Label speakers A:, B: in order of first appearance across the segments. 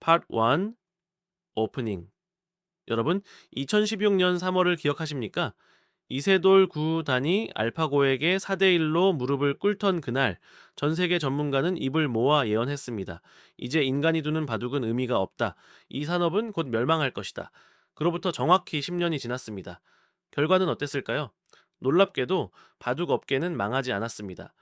A: Part 1 오프닝. 여러분, 2016년 3월을 기억하십니까? 이세돌 구단이 알파고에게 4대1로 무릎을 꿇던 그날, 전 세계 전문가는 입을 모아 예언했습니다. 이제 인간이 두는 바둑은 의미가 없다. 이 산업은 곧 멸망할 것이다. 그로부터 정확히 10년이 지났습니다. 결과는 어땠을까요? 놀랍게도 바둑 업계는 망하지 않았습니다.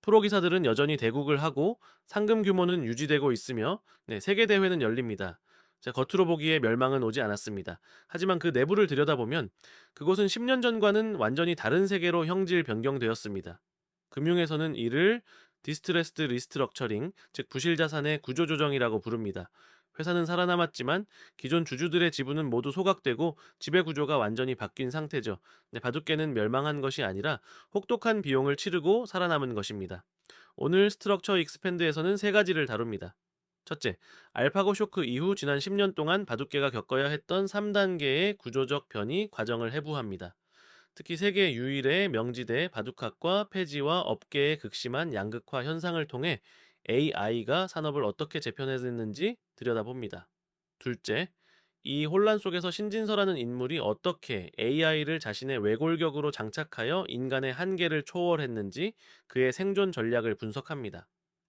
A: 프로 기사들은 여전히 대국을 하고 상금 규모는 유지되고 있으며 세계 대회는 열립니다. 자, 겉으로 보기에 멸망은 오지 않았습니다. 하지만 그 내부를 들여다보면 그곳은 10년 전과는 완전히 다른 세계로 형질 변경되었습니다. 금융에서는 이를 디스트레스드 리스트럭처링, 즉 부실 자산의 구조조정이라고 부릅니다. 회사는 살아남았지만 기존 주주들의 지분은 모두 소각되고 지배 구조가 완전히 바뀐 상태죠. 바둑계는 멸망한 것이 아니라 혹독한 비용을 치르고 살아남은 것입니다. 오늘 스트럭처 익스펜드에서는 세 가지를 다룹니다. 첫째, 알파고 쇼크 이후 지난 10년 동안 바둑계가 겪어야 했던 3단계의 구조적 변이 과정을 해부합니다. 특히 세계 유일의 명지대 바둑학과 폐지와 업계의 극심한 양극화 현상을 통해 AI가 산업을 어떻게 재편했는지 들여다봅니다. 둘째, 이 혼란 속에서 신진서라는 인물이 어떻게 AI를 자신의 외골격으로 장착하여 인간의 한계를 초월했는지 그의 생존 전략을 분석합니다.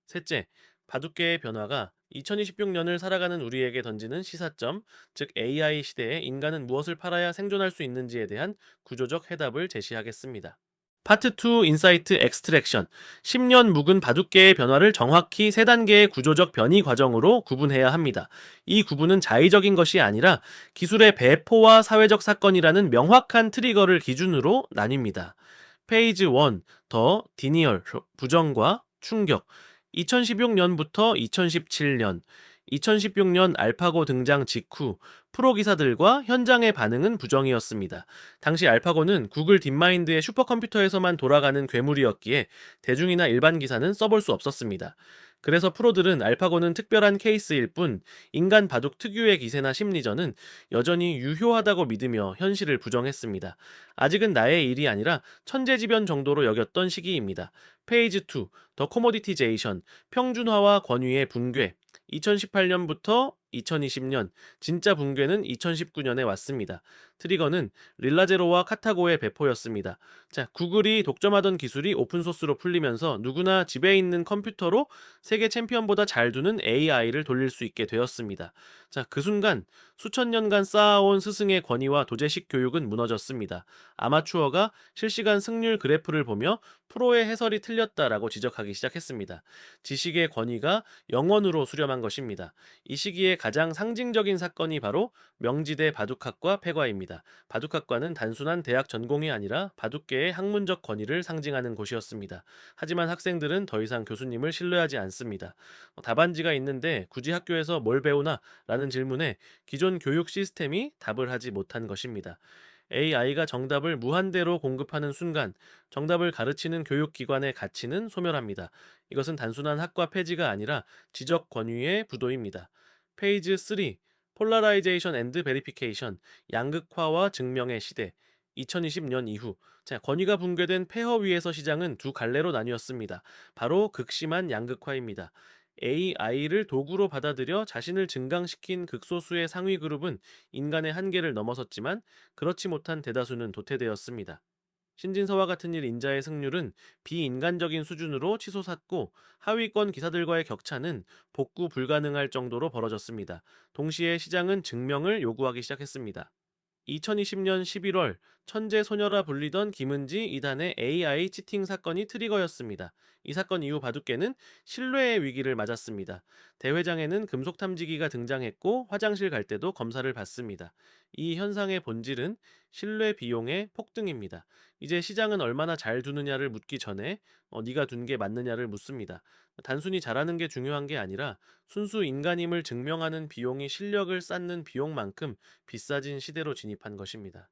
A: 셋째, 바둑계의 변화가 2026년을 살아가는 우리에게 던지는 시사점, 즉 AI 시대에 인간은 무엇을 팔아야 생존할 수 있는지에 대한 구조적 해답을 제시하겠습니다. 파트 2 인사이트 엑스트랙션. 10년 묵은 바둑계의 변화를 정확히 3단계의 구조적 변이 과정으로 구분해야 합니다. 이 구분은 자의적인 것이 아니라 기술의 배포와 사회적 사건이라는 명확한 트리거를 기준으로 나뉩니다. 페이지 1, 더 디니얼, 부정과 충격. 2016년부터 2017년, 2016년 알파고 등장 직후 프로 기사들과 현장의 반응은 부정이었습니다. 당시 알파고는 구글 딥마인드의 슈퍼컴퓨터에서만 돌아가는 괴물이었기에 대중이나 일반 기사는 써볼 수 없었습니다. 그래서 프로들은 알파고는 특별한 케이스일 뿐 인간 바둑 특유의 기세나 심리전은 여전히 유효하다고 믿으며 현실을 부정했습니다. 아직은 나의 일이 아니라 천재지변 정도로 여겼던 시기입니다. 페이지 2, 더 코모디티제이션, 평준화와 권위의 붕괴. 2018년부터 2020년, 진짜 붕괴는 2019년에 왔습니다. 트리거는 릴라제로와 카타고의 배포였습니다. 자, 구글이 독점하던 기술이 오픈소스로 풀리면서 누구나 집에 있는 컴퓨터로 세계 챔피언보다 잘 두는 AI를 돌릴 수 있게 되었습니다. 자, 그 순간 수천 년간 쌓아온 스승의 권위와 도제식 교육은 무너졌습니다. 아마추어가 실시간 승률 그래프를 보며 프로의 해설이 틀렸다라고 지적하기 시작했습니다. 지식의 권위가 영원으로 수렴한 것입니다. 이 시기에 가장 상징적인 사건이 바로 명지대 바둑학과 폐과입니다. 바둑학과는 단순한 대학 전공이 아니라 바둑계의 학문적 권위를 상징하는 곳이었습니다. 하지만 학생들은 더 이상 교수님을 신뢰하지 않습니다. 답안지가 있는데 굳이 학교에서 뭘 배우나? 라는 질문에 기존 교육 시스템이 답을 하지 못한 것입니다. AI가 정답을 무한대로 공급하는 순간 정답을 가르치는 교육기관의 가치는 소멸합니다. 이것은 단순한 학과 폐지가 아니라 지적 권위의 부도입니다. 페이지 3. 폴라라이제이션 앤드 베리피케이션. 양극화와 증명의 시대. 2020년 이후 권위가 붕괴된 폐허 위에서 시장은 두 갈래로 나뉘었습니다. 바로 극심한 양극화입니다. AI를 도구로 받아들여 자신을 증강시킨 극소수의 상위 그룹은 인간의 한계를 넘어섰지만 그렇지 못한 대다수는 도태되었습니다. 신진서와 같은 일 인자의 승률은 비인간적인 수준으로 치솟았고 하위권 기사들과의 격차는 복구 불가능할 정도로 벌어졌습니다. 동시에 시장은 증명을 요구하기 시작했습니다. 2020년 11월 천재 소녀라 불리던 김은지 이단의 AI 치팅 사건이 트리거였습니다. 이 사건 이후 바둑계는 신뢰의 위기를 맞았습니다. 대회장에는 금속 탐지기가 등장했고 화장실 갈 때도 검사를 받습니다. 이 현상의 본질은 신뢰 비용의 폭등입니다. 이제 시장은 얼마나 잘 두느냐를 묻기 전에 네가 둔 게 맞느냐를 묻습니다. 단순히 잘하는 게 중요한 게 아니라 순수 인간임을 증명하는 비용이 실력을 쌓는 비용만큼 비싸진 시대로 진입한 것입니다.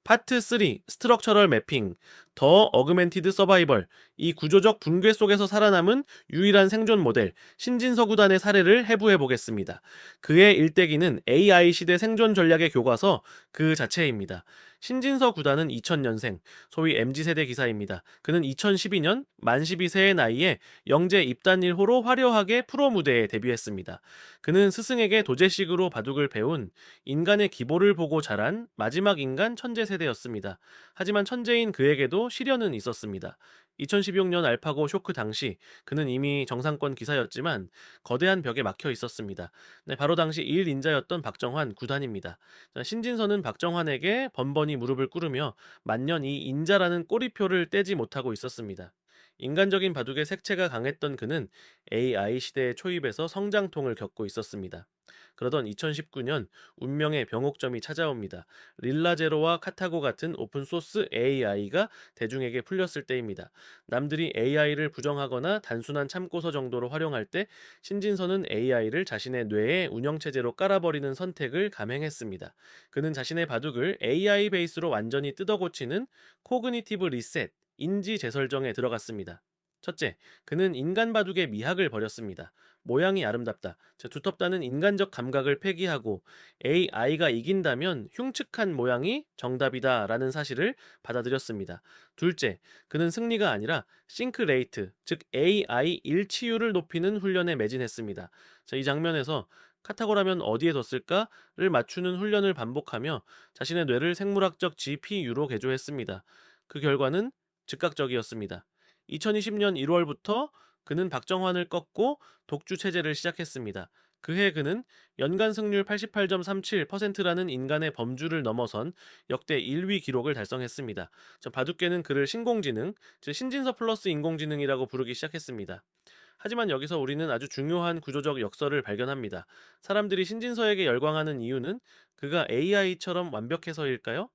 A: 파트 3. 스트럭처럴 매핑. 더 어그멘티드 서바이벌. 이 구조적 붕괴 속에서 살아남은 유일한 생존 모델 신진서 구단의 사례를 해부해 보겠습니다. 그의 일대기는 AI 시대 생존 전략의 교과서 그 자체입니다. 신진서 구단은 2000년생, 소위 MZ세대 기사입니다. 그는 2012년 만 12세의 나이에 영재 입단 1호로 화려하게 프로 무대에 데뷔했습니다. 그는 스승에게 도제식으로 바둑을 배운 인간의 기보를 보고 자란 마지막 인간 천재 세대였습니다. 하지만 천재인 그에게도 시련은 있었습니다. 2016년 알파고 쇼크 당시 그는 이미 정상권 기사였지만 거대한 벽에 막혀 있었습니다. 네, 바로 당시 1인자였던 박정환 구단입니다. 자, 신진서는 박정환에게 번번이 무릎을 꿇으며 만년 이 인자라는 꼬리표를 떼지 못하고 있었습니다. 인간적인 바둑의 색채가 강했던 그는 AI 시대의 초입에서 성장통을 겪고 있었습니다. 그러던 2019년 운명의 병옥점이 찾아옵니다. 릴라제로와 카타고 같은 오픈소스 AI가 대중에게 풀렸을 때입니다. 남들이 AI를 부정하거나 단순한 참고서 정도로 활용할 때 신진서는 AI를 자신의 뇌의 운영체제로 깔아버리는 선택을 감행했습니다. 그는 자신의 바둑을 AI 베이스로 완전히 뜯어고치는 코그니티브 리셋, 인지 재설정에 들어갔습니다. 첫째, 그는 인간 바둑의 미학을 버렸습니다. 모양이 아름답다, 즉 두텁다는 인간적 감각을 폐기하고 AI가 이긴다면 흉측한 모양이 정답이다라는 사실을 받아들였습니다. 둘째, 그는 승리가 아니라 싱크 레이트, 즉 AI 일치율을 높이는 훈련에 매진했습니다. 자, 이 장면에서 카타고라면 어디에 뒀을까를 맞추는 훈련을 반복하며 자신의 뇌를 생물학적 GPU로 개조했습니다. 그 결과는 즉각적이었습니다. 2020년 1월부터 그는 박정환을 꺾고 독주 체제를 시작했습니다. 그해 그는 연간 승률 88.37%라는 인간의 범주를 넘어선 역대 1위 기록을 달성했습니다. 바둑계는 그를 신공지능, 즉 신진서 플러스 인공지능이라고 부르기 시작했습니다. 하지만 여기서 우리는 아주 중요한 구조적 역설을 발견합니다. 사람들이 신진서에게 열광하는 이유는 그가 AI처럼 완벽해서일까요?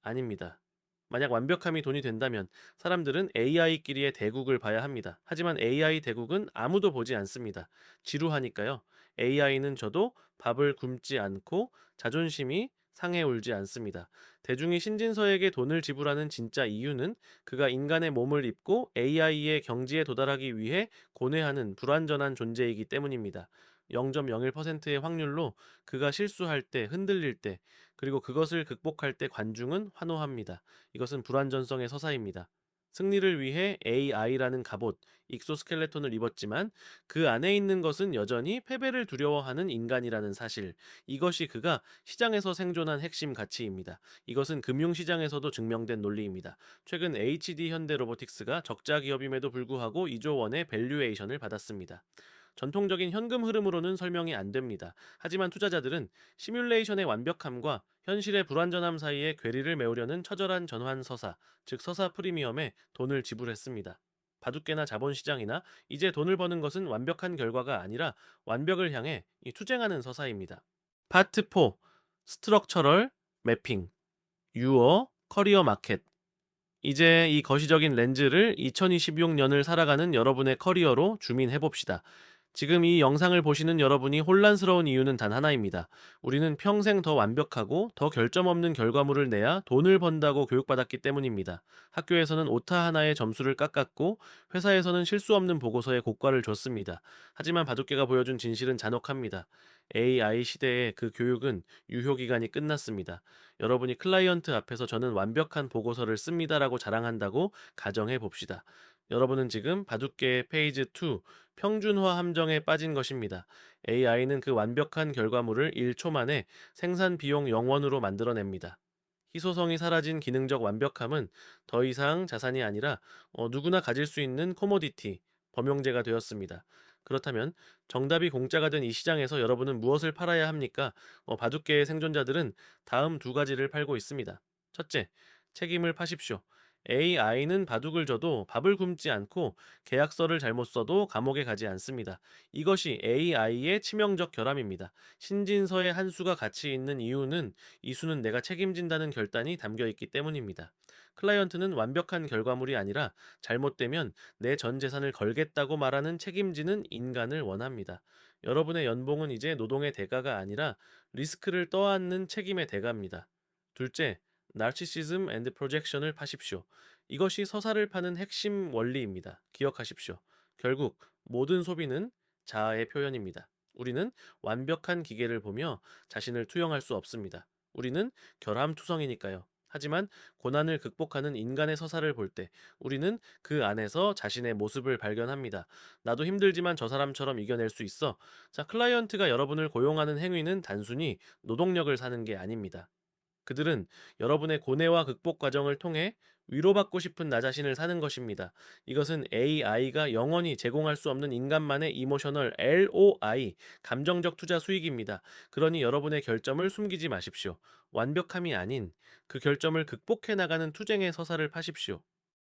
A: 아닙니다. 만약 완벽함이 돈이 된다면 사람들은 AI끼리의 대국을 봐야 합니다. 하지만 AI 대국은 아무도 보지 않습니다. 지루하니까요. AI는 저도 밥을 굶지 않고 자존심이 상해 울지 않습니다. 대중이 신진서에게 돈을 지불하는 진짜 이유는 그가 인간의 몸을 입고 AI의 경지에 도달하기 위해 고뇌하는 불완전한 존재이기 때문입니다. 0.01%의 확률로 그가 실수할 때, 흔들릴 때, 그리고 그것을 극복할 때 관중은 환호합니다. 이것은 불완전성의 서사입니다. 승리를 위해 AI라는 갑옷, 익소스켈레톤을 입었지만 그 안에 있는 것은 여전히 패배를 두려워하는 인간이라는 사실. 이것이 그가 시장에서 생존한 핵심 가치입니다. 이것은 금융시장에서도 증명된 논리입니다. 최근 HD 현대 로보틱스가 적자 기업임에도 불구하고 2조 원의 밸류에이션을 받았습니다. 전통적인 현금 흐름으로는 설명이 안 됩니다. 하지만 투자자들은 시뮬레이션의 완벽함과 현실의 불완전함 사이에 괴리를 메우려는 처절한 전환서사, 즉 서사 프리미엄에 돈을 지불했습니다. 바둑계나 자본시장이나 이제 돈을 버는 것은 완벽한 결과가 아니라 완벽을 향해 투쟁하는 서사입니다. 파트 4. 스트럭처럴 매핑 유어 커리어 마켓. 이제 이 거시적인 렌즈를 2026년을 살아가는 여러분의 커리어로 줌인해 봅시다. 지금 이 영상을 보시는 여러분이 혼란스러운 이유는 단 하나입니다. 우리는 평생 더 완벽하고 더 결점 없는 결과물을 내야 돈을 번다고 교육받았기 때문입니다. 학교에서는 오타 하나의 점수를 깎았고 회사에서는 실수 없는 보고서에 고과를 줬습니다. 하지만 바둑계가 보여준 진실은 잔혹합니다. AI 시대의 그 교육은 유효기간이 끝났습니다. 여러분이 클라이언트 앞에서 저는 완벽한 보고서를 씁니다라고 자랑한다고 가정해 봅시다. 여러분은 지금 바둑계의 페이지 2, 평준화 함정에 빠진 것입니다. AI는 그 완벽한 결과물을 1초 만에 생산 비용 0원으로 만들어냅니다. 희소성이 사라진 기능적 완벽함은 더 이상 자산이 아니라 누구나 가질 수 있는 코모디티, 범용제가 되었습니다. 그렇다면 정답이 공짜가 된 이 시장에서 여러분은 무엇을 팔아야 합니까? 바둑계의 생존자들은 다음 두 가지를 팔고 있습니다. 첫째, 책임을 파십시오. AI는 바둑을 져도 밥을 굶지 않고 계약서를 잘못 써도 감옥에 가지 않습니다. 이것이 AI의 치명적 결함입니다. 신진서의 한 수가 가치 있는 이유는 이 수는 내가 책임진다는 결단이 담겨 있기 때문입니다. 클라이언트는 완벽한 결과물이 아니라 잘못되면 내 전 재산을 걸겠다고 말하는 책임지는 인간을 원합니다. 여러분의 연봉은 이제 노동의 대가가 아니라 리스크를 떠안는 책임의 대가입니다. 둘째, 나르시시즘 앤드 프로젝션을 파십시오. 이것이 서사를 파는 핵심 원리입니다. 기억하십시오. 결국 모든 소비는 자아의 표현입니다. 우리는 완벽한 기계를 보며 자신을 투영할 수 없습니다. 우리는 결함투성이니까요. 하지만 고난을 극복하는 인간의 서사를 볼 때 우리는 그 안에서 자신의 모습을 발견합니다. 나도 힘들지만 저 사람처럼 이겨낼 수 있어. 자, 클라이언트가 여러분을 고용하는 행위는 단순히 노동력을 사는 게 아닙니다. 그들은 여러분의 고뇌와 극복 과정을 통해 위로받고 싶은 나 자신을 사는 것입니다. 이것은 AI가 영원히 제공할 수 없는 인간만의 이모셔널 ROI, 감정적 투자 수익입니다. 그러니 여러분의 결점을 숨기지 마십시오. 완벽함이 아닌 그 결점을 극복해 나가는 투쟁의 서사를 파십시오.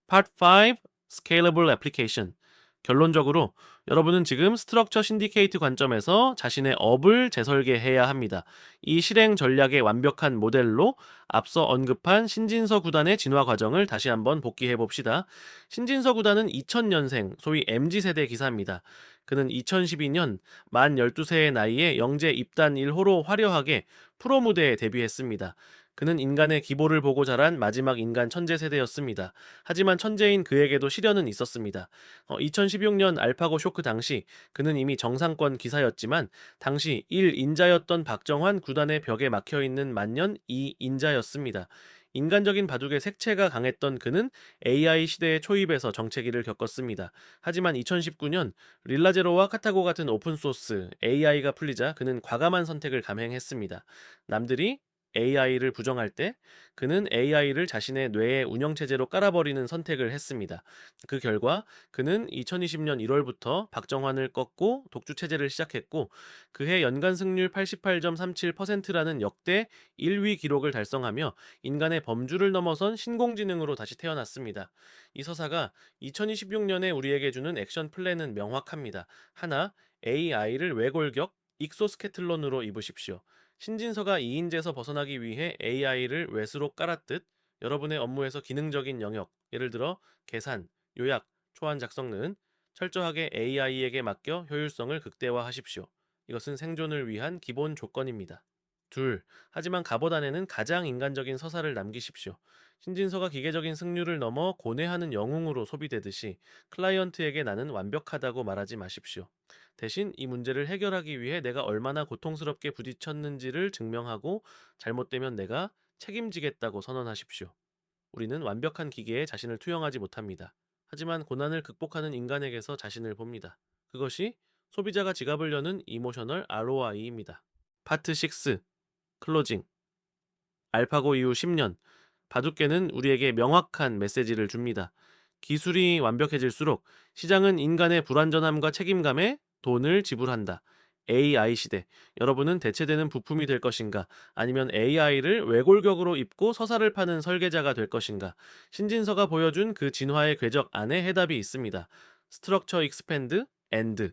A: Part 5: Scalable Application. 결론적으로 여러분은 지금 스트럭처 신디케이트 관점에서 자신의 업을 재설계해야 합니다. 이 실행 전략의 완벽한 모델로 앞서 언급한 신진서 구단의 진화 과정을 다시 한번 복기해 봅시다. 신진서 구단은 2000년생, 소위 MZ세대 기사입니다. 그는 2012년 만 12세의 나이에 영재 입단 1호로 화려하게 프로 무대에 데뷔했습니다. 그는 인간의 기보를 보고 자란 마지막 인간 천재 세대였습니다. 하지만 천재인 그에게도 시련은 있었습니다. 2016년 알파고 쇼크 당시 그는 이미 정상권 기사였지만 당시 1인자였던 박정환 구단의 벽에 막혀있는 만년 2인자였습니다. 인간적인 바둑의 색채가 강했던 그는 AI 시대의 초입에서 정체기를 겪었습니다. 하지만 2019년 릴라제로와 카타고 같은 오픈소스 AI가 풀리자 그는 과감한 선택을 감행했습니다. 남들이 AI를 부정할 때 그는 AI를 자신의 뇌의 운영체제로 깔아버리는 선택을 했습니다. 그 결과 그는 2020년 1월부터 박정환을 꺾고 독주체제를 시작했고 그해 연간 승률 88.37%라는 역대 1위 기록을 달성하며 인간의 범주를 넘어선 신공지능으로 다시 태어났습니다. 이 서사가 2026년에 우리에게 주는 액션 플랜은 명확합니다. 하나, AI를 외골격, 익소스케틀론으로 입으십시오. 신진서가 2인제에서 벗어나기 위해 AI를 외수로 깔았듯 여러분의 업무에서 기능적인 영역, 예를 들어 계산, 요약, 초안 작성은 철저하게 AI에게 맡겨 효율성을 극대화하십시오. 이것은 생존을 위한 기본 조건입니다. 둘, 하지만 갑옷 안에는 가장 인간적인 서사를 남기십시오. 신진서가 기계적인 승률을 넘어 고뇌하는 영웅으로 소비되듯이 클라이언트에게 나는 완벽하다고 말하지 마십시오. 대신 이 문제를 해결하기 위해 내가 얼마나 고통스럽게 부딪혔는지를 증명하고 잘못되면 내가 책임지겠다고 선언하십시오. 우리는 완벽한 기계에 자신을 투영하지 못합니다. 하지만 고난을 극복하는 인간에게서 자신을 봅니다. 그것이 소비자가 지갑을 여는 이모셔널 ROI입니다. 파트 6: 클로징. 알파고 이후 10년, 바둑계는 우리에게 명확한 메시지를 줍니다. 기술이 완벽해질수록 시장은 인간의 불완전함과 책임감에 돈을 지불한다. AI 시대, 여러분은 대체되는 부품이 될 것인가? 아니면 AI를 외골격으로 입고 서사를 파는 설계자가 될 것인가? 신진서가 보여준 그 진화의 궤적 안에 해답이 있습니다. 스트럭처 익스펜드, 엔드.